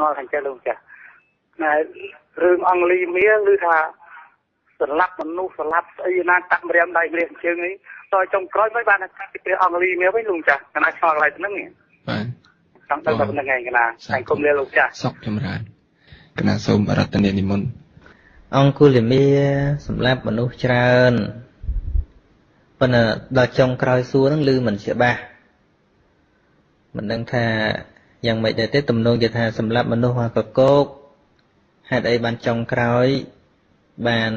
ឆ្ងល់ខាងចេះលោកចាណែរឿងអង់គ្លេសមាឬថាស្លាប់មនុស្សស្លាប់ស្អីណាតាក់ម្រាមដៃម្រាមជើងនេះតើចុងក្រោយមិនបានកាត់ពីអង់គ្លេសមាវិញលោកចាកណាឆ្ងល់កន្លែងហ្នឹងបាទចង់ដឹងតែប៉ុណ្្នឹងឯងកណាតែគុំលាលោកចាសុខចម្រើនកណាសូមរតនានិមន្តអង្គុលមាសម្រាប់មនុស្សច្រើនប៉ុន្តែដល់ចុងក្រោយសួរហ្នឹងឮមិនច្បាស់មិនដឹងថាយ៉ាងម៉េចដែរទេទំនងជាថាសម្រាប់មនុស្សមកកកោកហេតុអីបានចុងក្រោយបាន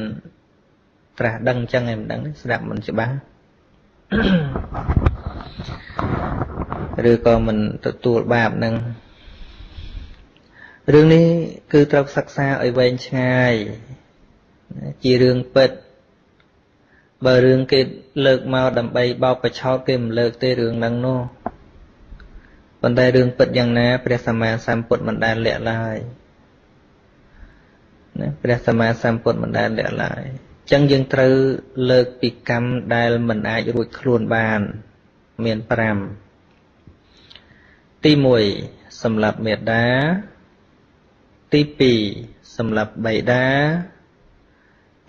ត្រាស់ដឹងអញ្ចឹងឯងមិនដឹងស្ដាប់មិនច្បាស់ឬក៏មិនទទួលបាបនឹងរឿងនេះគឺត្រូវសិក្សាឲ្យវែងឆ្ងាយជារឿងពិតបើរឿងគេលើកមកដើម្បីបោកបញ្ឆោតគេមិនលើកទេរឿងហ្នឹងនោះប៉ុន្តែរឿងពិតយ៉ាងណាព្រះសម្មាសម្ពុទ្ធមិនដែលលាក់ឡើយណាព្រះសម្មាសម្ពុទ្ធមិនដែលលាក់ឡើយអញ្ចឹងយើងត្រូវលើកពីកម្មដែលមិនអាចរួចខ្លួនបានមាន5ទី1សម្រាប់មេត្តាទី2សម្រាប់បិតា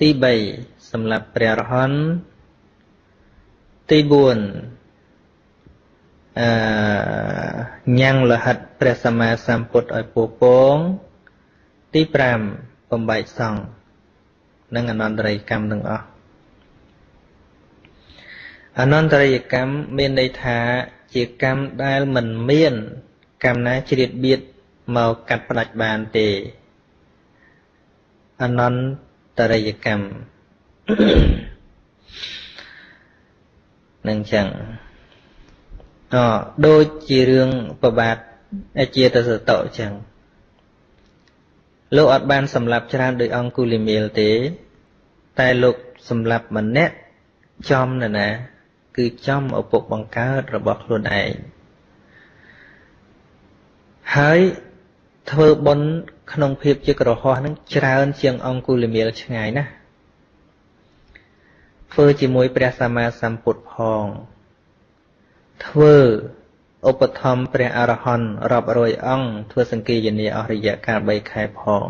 ទី3សម្រាប់ព្រះរហន្តទី4ញ៉ាំងលហិតព្រះសម្មាសម្ពុទ្ធឲ្យពពងទី5បំបែកសង្ឃនិងអនន្តរិយកម្មទាំងអស់អនន្តរិយកម្មមានន័យថាជាកម្មដែលមិនមានកម្មណាជ្រៀតបៀតមកកាត់ផ្ដាច់បានទេអនន្តរិយកម្មនឹងចឹងដូចជារឿងប្របាទអាជាតសតោចឹងលោកអត់បានសម្លាប់ច្រើនដោយអង្គុលីមាលទេតែលោកសម្លាប់ម្នាក់ចំណាគឺចំឪពុកបង្កើតរបស់ខ្លួនឯងហើយធ្វើបុណ្យក្នុងភាពជាក្រហោះនឹងច្រើនជាងអង្គុលីមាលឆ្ងាយណាស់ធ្វើជាមួយព្រះសម្មាសម្ពុទ្ធផងធ្វើឧបត្ថម្ភព្រះអរហន្តរាប់រយអង្គធ្វើសង្កេយនាអស់រយៈកាល3ខែផង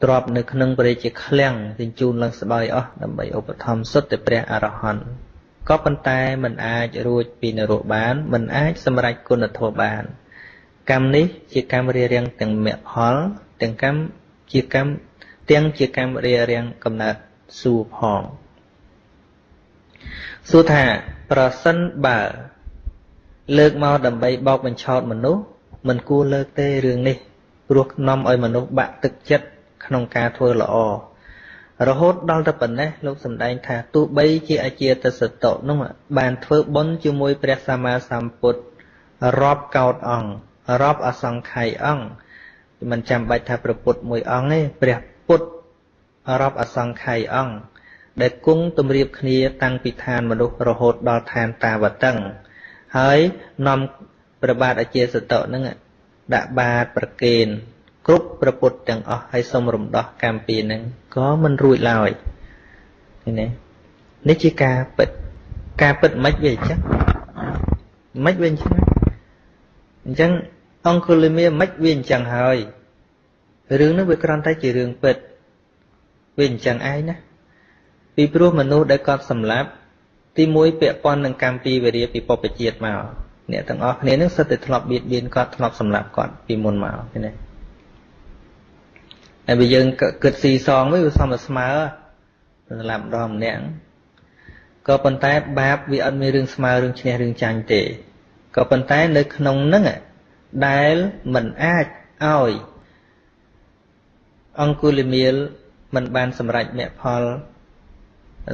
ទ្របនៅក្នុងព្រះរាជាឃ្លាំងជញ្ជូនឡើងស្បើយអស់ដើម្បីឧបត្ថម្ភសុទ្ធតែព្រះអរហន្តក៏ប៉ុន្តែមិនអាចរួចពីនរកបានមិនអាចសម្រេចគុណធម៌បានកម្មនេះជាកម្មរារាំងទាំងមគ្គផលទាំងកម្មជាកម្មរារាំងកំណើតសួរផងសួរថាប្រសិនបើលើកមកដើម្បីបោកបញ្ឆោតមនុស្សមិនគួរលើកទេរឿងនេះព្រោះនាំឲ្យមនុស្សបាក់ទឹកចិត្តក្នុងការធ្វើល្អរហូតដល់ទៅប៉ុណ្ណេះលោកសម្ដែងថាទោះបីជាអាជាតសតោនោះបានធ្វើបុណ្យជាមួយព្រះសម្មាសម្ពុទ្ធរាប់កោតអង្គរាប់អសង្ខ័យអង្គមិនចាំបាច់ថាព្រះពុទ្ធមួយអង្គទេព្រះពុទ្ធរាប់អសង្ខ័យអង្គដែលគង់ទម្រាបគ្នាតាំងពីឋានមនុស្សរហូតដល់ឋានតាវតឹងហើយនាំព្រះបាទអាជាសតោនឹងដាក់បាតប្រគេនគ្រប់ព្រះពុទ្ធទាំងអស់ហើយសូមរំដោះកម្មពីនឹងក៏មិនរួចឡើយឃើញទេនេះជាការពិតមិនវាអញ្ចឹងមិនវាអញ្ចឹងអញ្ចឹងអង្គុលមាមិនវាអញ្ចឹងហើយរឿងនោះវាគ្រាន់តែជារឿងពិតវាអញ្ចឹងឯងណាពីព្រោះមនុស្សដែលគាត់សម្លាប់ទី1ពាក់ព័ន្ធនឹងកម្មពីវេរាពីបព្វជាតិមកអ្នកទាំងអស់គ្នានឹងសិតតែធ្លាប់បៀតបៀនគាត់ធ្លាប់សម្លាប់គាត់ពីមុនមកឃើញទេហើយបើយើងគិតស៊ីសងវិញវាសមតែស្មើសម្លាប់ម្ដងម្នាក់ក៏ប៉ុន្តែបាបវាអត់មានរឿងស្មើរឿងឈ្នះរឿងចាញ់ទេក៏ប៉ុន្តែនៅក្នុងហ្នឹងដែលមិនអាចឲ្យអង្គុលមាលមិនបានសម្រេចមគ្គផល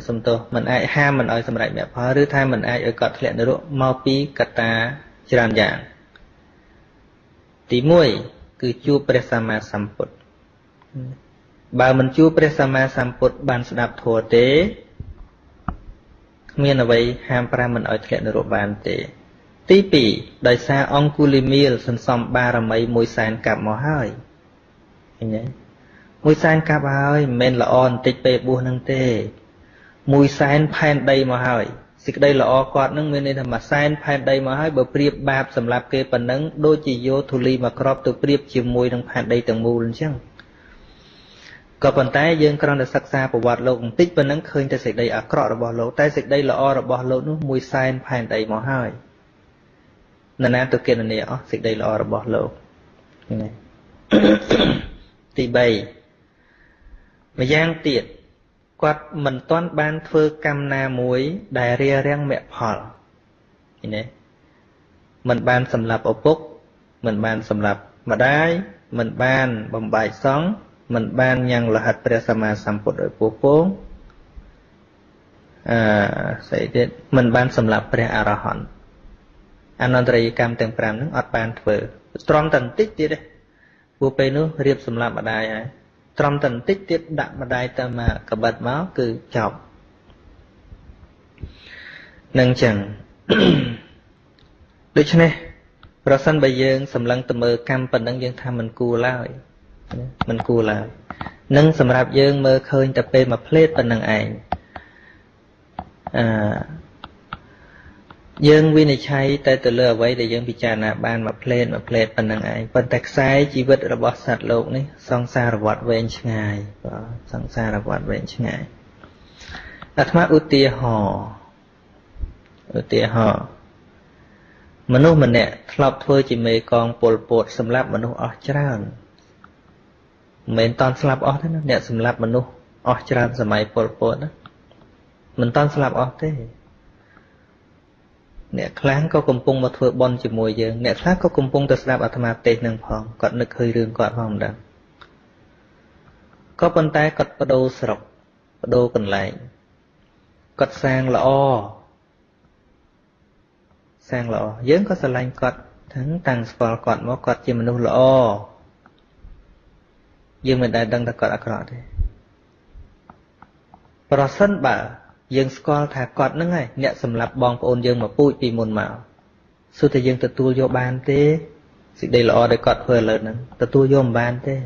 សំទោសមិនអាចហាមមិនឲ្យសម្រេចមគ្គផលឬថាមិនអាចឲ្យគាត់ធ្លាក់នរកមកពីកត្តាច្រើនយ៉ាងទី1គឺជួបព្រះសម្មាសម្ពុទ្ធបើមិនជួបព្រះសម្មាសម្ពុទ្ធបានស្ដាប់ធម៌ទេគ្មានអ្វីហាម5មិនឲ្យធ្លាក់នរកបានទេទី2ដោយសារអង្គុលីមាលសន្សំបារមី100,000កាប់មកហើយឃើញទេ100,000កាប់ហើយមិនមែនល្អបន្តិចពេលបួសនឹងទេ100,000ផែនដីមកហើយ សេចក្តីល្អគាត់នឹងមានន័យថាមួយសែនផែនដីមកហើយបើប្រៀបបាបសម្រាប់គេប៉ុណ្ណឹងដូចជាយកធូលីមកគ្របទៅប្រៀបជាមួយនឹងផែនដីទាំងមូលអញ្ចឹងក៏ប៉ុន្តែយើងគ្រាន់តែសិក្សាប្រវត្តិលោកបន្តិចប៉ុណ្ណឹងឃើញតែសេចក្តីអាក្រក់របស់លោកតែសេចក្តីល្អរបស់លោកនោះមួយសែនផែនដីមកហើយនរណាទៅគណនាអស់សេចក្តីល្អរបស់លោកនេះទី3ម្យ៉ាងទៀតគាត់មិនទាន់បានធ្វើកម្មណាមួយដែលរារាំងមគ្គផលនេះមិនបានសម្លាប់ឪពុកមិនបានសម្លាប់ម្ដាយមិនបានបំបែកសង្ឃមិនបានញ៉ាំងលហិតព្រះសម្មាសម្ពុទ្ធដោយពោះពងស្អីទៀតមិនបានសម្លាប់ព្រះអរហន្តអនន្តរិយកម្មទាំង5ហ្នឹងអត់បានធ្វើត្រង់តែបន្តិចទៀតទេពួកពេលនោះរៀបសម្លាប់ម្ដាយហើយត្រង់តែបន្តិចទៀតដាក់ម្ដាយទៅមកកបិតមកគឺចប់នឹងចឹងដូច្នេះប្រសិនបើយើងសម្លឹងទៅមើលកម្មប៉ុណ្ណឹងយើងថាមិនគួរឡើយមិនគួរឡើយនឹងសម្រាប់យើងមើលឃើញតែពេលមួយផ្លេតប៉ុណ្ណឹងឯងយើងវិនិច្ឆ័យតែទៅលើអ្វីដែលយើងពិចារណាបានមួយផ្លេតប៉ុណ្ណឹងឯងប៉ុន្តែខ្សែជីវិតរបស់សត្វលោកនេះសង្សារវដ្តវែងឆ្ងាយបាទសង្សារវដ្តវែងឆ្ងាយអាត្មាឧទាហរណ៍មនុស្សម្នាក់ធ្លាប់ធ្វើជាមេកងពលពតសម្លាប់មនុស្សអស់ច្រើនមិនមែនតន់ស្លាប់អស់ទេណាអ្នកសម្លាប់មនុស្សអស់ច្រើនសម័យពលពតណាមិនតន់ស្លាប់អស់ទេអ្នកខ្លះក៏កំពុងមកធ្វើបន់ជាមួយយើងអ្នកខ្លះក៏កំពុងតែស្ដាប់អាត្មាទេសនឹងផងគាត់នឹកឃើញរឿងគាត់ផងមិនដឹងក៏ប៉ុន្តែគាត់បដូរស្រុកបដូរកន្លែងគាត់សាងល្អយើងក៏ស្រឡាញ់គាត់តាំងស្គាល់គាត់មកគាត់ជាមនុស្សល្អយើងមិនដែលដឹងថាគាត់អាក្រក់ទេប្រសិនបើយើងស្គាល់ថាគាត់ហ្នឹងហើយអ្នកសម្លាប់បងប្អូនយើងមកពូជពីមុនមកសួរតែយើងទទួលយកបានទេសេចក្តីល្អដែលគាត់ធ្វើឥឡូវហ្នឹងទទួលយកមិនបានទេ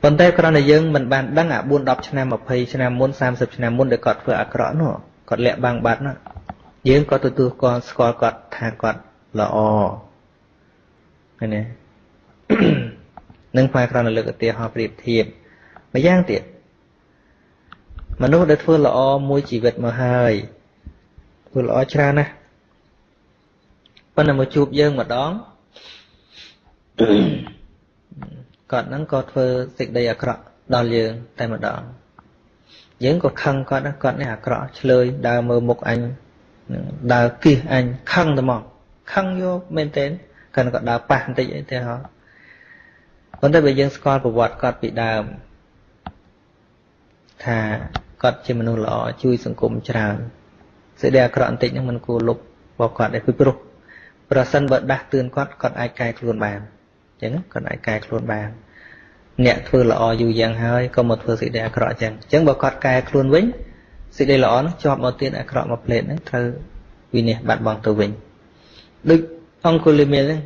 ប៉ុន្តែគ្រាន់តែយើងមិនបានដឹងអា4-10ឆ្នាំ20ឆ្នាំមុន30ឆ្នាំមុនដែលគាត់ធ្វើអាក្រក់នោះគាត់លាក់បាំងបាត់ណាយើងក៏ទទួលស្គាល់គាត់ថាគាត់ល្អឃើញទេនឹងផ្នែកគ្រាន់តែលើកឧទាហរណ៍ប្រៀបធៀបម្យ៉ាងទៀតមនុស្សដែលធ្វើល្អមួយជីវិតមកហើយធ្វើល្អច្រើនណាស់ប៉ុន្តែមកជួបយើងម្ដងគាត់ហ្នឹងក៏ធ្វើសេចក្តីអាក្រក់ដល់យើងតែម្ដងយើងក៏ខឹងគាត់នេះអាក្រក់ឆ្លើយដើរមើលមុខអញដើរគិះអញខឹងទៅមកខឹងយកមែនទេគាត់ក៏ដើរប៉ះបន្តិចអីទេហ៎ប៉ុន្តែបើយើងស្គាល់ប្រវត្តិគាត់ពីដើមថាគាត់ជាមនុស្សល្អជួយសង្គមច្រើនសេចក្តីអាក្រក់បន្តិចហ្នឹងមិនគួរលុបបោះគាត់ទេពីព្រោះប្រសិនបើដាស់តឿនគាត់អាចកែខ្លួនបានអញ្ចឹងគាត់អាចកែខ្លួនបានអ្នកធ្វើល្អយូរយ៉ាងហើយក៏មកធ្វើសេចក្តីអាក្រក់អញ្ចឹងបើគាត់កែខ្លួនវិញសេចក្តីល្អនោះជាប់មកទៀតអាក្រក់មកផ្លេតហ្នឹងត្រូវវិនិច្ឆ័យបាត់បង់ទៅវិញដូចអង្គុលីមីលហ្នឹង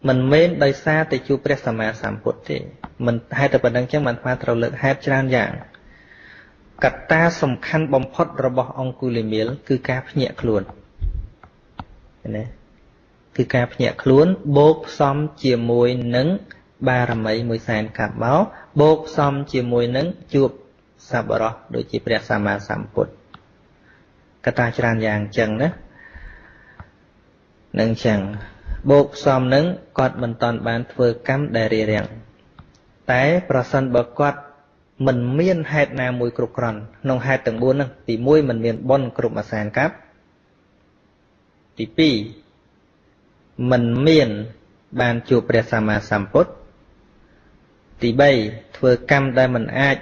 មិនមែនដោយសារតែជួបព្រះសម្មាសម្ពុទ្ធទេមិនហេតុតែប៉ុណ្្នឹងចឹងបានថាត្រូវលើកហេតុច្រើនយ៉ាងកត្តាសំខាន់បំផុតរបស់អង្គុលីមីលគឺការភ្ញាក់ខ្លួនណាគឺការភ្ញាក់ខ្លួនបូកផ្សំជាមួយនឹងបារមីមួយសែនកាប់មកបូកផ្សំជាមួយនឹងជួបសប្បុរសដូចជាព្រះសម្មាសម្ពុទ្ធកត្តាច្រើនយ៉ាងចឹងណានឹងចឹងបូកផ្សំនឹងគាត់មិនតាន់បានធ្វើកម្មដែលរារាំងតែប្រសិនបើគាត់មិនមានហេតុណាមួយគ្រប់គ្រាន់ក្នុងហេតុទាំង4ហ្នឹងទី1មិនមានបុណ្យគ្រប់មួយសែនកាប់ទី2មិនមានបានជួបព្រះសម្មាសម្ពុទ្ធទី3ធ្វើកម្មដែលមិនអាច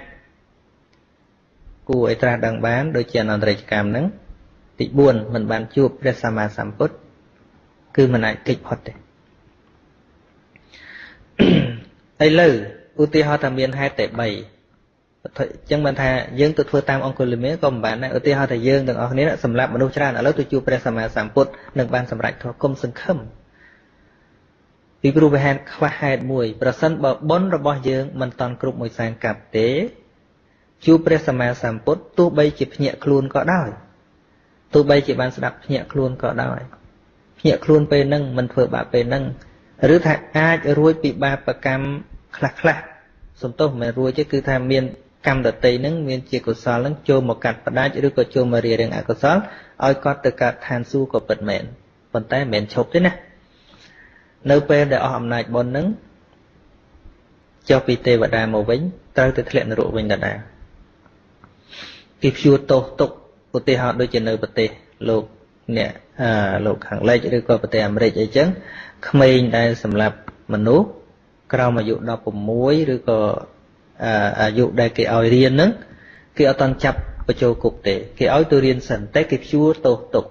គួរឲ្យត្រាស់ដឹងបានដូចជាអនន្តរិយកម្មហ្នឹងទី4មិនបានជួបព្រះសម្មាសម្ពុទ្ធគឺមិនអាចគេចផុតទេឥឡូវឧទាហរណ៍ថាមានហេតុតែ3អញ្ចឹងបានថាយើងទៅធ្វើតាមអង្គុលីមេក៏មិនបានដែរឧទាហរណ៍ថាយើងទាំងអស់គ្នាសម្រាប់មនុស្សច្រើនឥឡូវទៅជួបព្រះសម្មាសម្ពុទ្ធនឹងបានសម្រេចធម៌គុំសង្ឃឹមពីព្រោះវាហេតុខ្វះហេតុមួយប្រសិនបើបុណ្យរបស់យើងមិនតាន់គ្រប់មួយសែនកាប់ទេ ជួបព្រះសម្មាសម្ពុទ្ធទោះបីជាភ្ញាក់ខ្លួនក៏ដោយទោះបីជាបានស្ដាប់ភ្ញាក់ខ្លួនក៏ដោយភ្ញាក់ខ្លួនពេលហ្នឹងមិនធ្វើបាបពេលហ្នឹងឬថាអាចរួចពីបាបកម្មខ្លះសំទោសមិនមែនរួចទេគឺថាមានកម្មដតីហ្នឹងមានជាកុសលហ្នឹងចូលមកកាត់ផ្ដាច់ឬក៏ចូលមករារាំងអកុសលឲ្យគាត់ទៅកើតឋានសួគ៌ក៏ពិតមែនប៉ុន្តែមិនមែនឈប់ទេណានៅពេលដែលអស់អំណាចបុណ្យហ្នឹងចុះពីទេវតាមកវិញត្រូវទៅធ្លាក់នរកវិញដដែលគេព្យួរទោសទុកឧទាហរណ៍ដូចជានៅប្រទេសលោកអ្នកលោកខាងលិចឬក៏ប្រទេសអាមេរិកអីចឹងក្មេងដែលសម្លាប់មនុស្សក្រោមអាយុ16ឬក៏អាយុដែលគេឲ្យរៀនហ្នឹងគេអត់តន់ចាប់បញ្ចូលគុកទេគេឲ្យទៅរៀនសិនតែគេព្យួរទោសទុក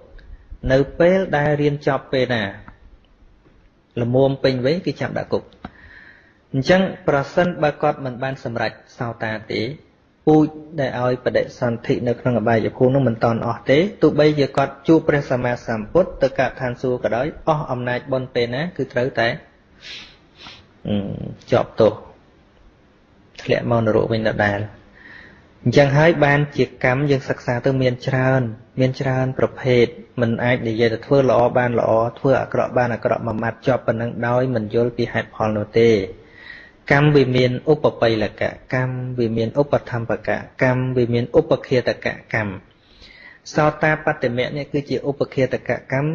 នៅពេលដែលរៀនចប់ពេលណាល្មមពេញវ័យគេចាប់ដាក់គុកអញ្ចឹងប្រសិនបើគាត់មិនបានសម្រេចសោតាទេពូជដែលឲ្យបដិសន្ធិនៅក្នុងអបាយភូមិនោះមិនតន់អស់ទេទោះបីជាគាត់ជួបព្រះសម្មាសម្ពុទ្ធទៅកើតឋានសួគ៌ក៏ដោយអស់អំណាចបុណ្យពេលណាគឺត្រូវតែជាប់ទោសធ្លាក់មកនរកវិញដដែលអញ្ចឹងហើយបានជាកម្មយើងសិក្សាទៅមានច្រើនប្រភេទមិនអាចនិយាយទៅធ្វើល្អបានល្អធ្វើអាក្រក់បានអាក្រក់មួយម៉ាត់ជាប់ប៉ុណ្ណឹងដោយមិនយល់ពីហេតុផលនោះទេកម្មវាមានឧបបិលកកម្មវាមានឧបធម្មកកម្មវាមានឧបឃាតកកម្មសោតាបត្តមៈនេះគឺជាឧបឃាតកកម្ម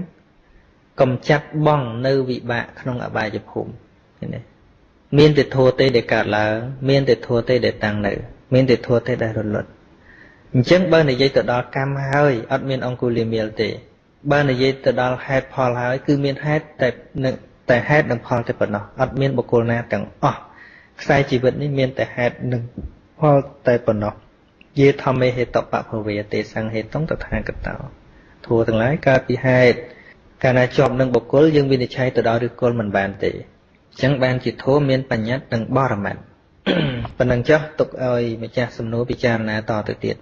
កំចាត់បងនៅវិបាកក្នុងអបាយភូមិឃើញទេមានតែធัวទេដែលកើតឡើងមានតែធัวទេដែលតាំងនៅមានតែធัวទេដែលរលត់អញ្ចឹងបើនិយាយទៅដល់កម្មហើយអត់មានអង្គុលីមៀលទេបើនិយាយទៅដល់ហេតុផលហើយគឺមានហេតុតែហេតុនិងផលតែប៉ុណ្ណោះអត់មានបុគ្គលណាទាំងអស់ខ្សែជីវិតនេះមានតែហេតុនិងផលតែប៉ុណ្ណោះយេធម្មេហេតុបភវេទេសង្ហេតុងតថាគតោធัวទាំងឡាយកើតពីហេតុកាលណាជាប់នឹងបុគ្គលយើងវិនិច្ឆ័យទៅដល់ឫសគល់មិនបានទេអញ្ចឹងបានជាធម៌មានបញ្ញត្តិនិងបរមត្ថប៉ុណ្ណឹងចុះទុកឲ្យម្ចាស់សំណួរពិចារណាតទៅទៀត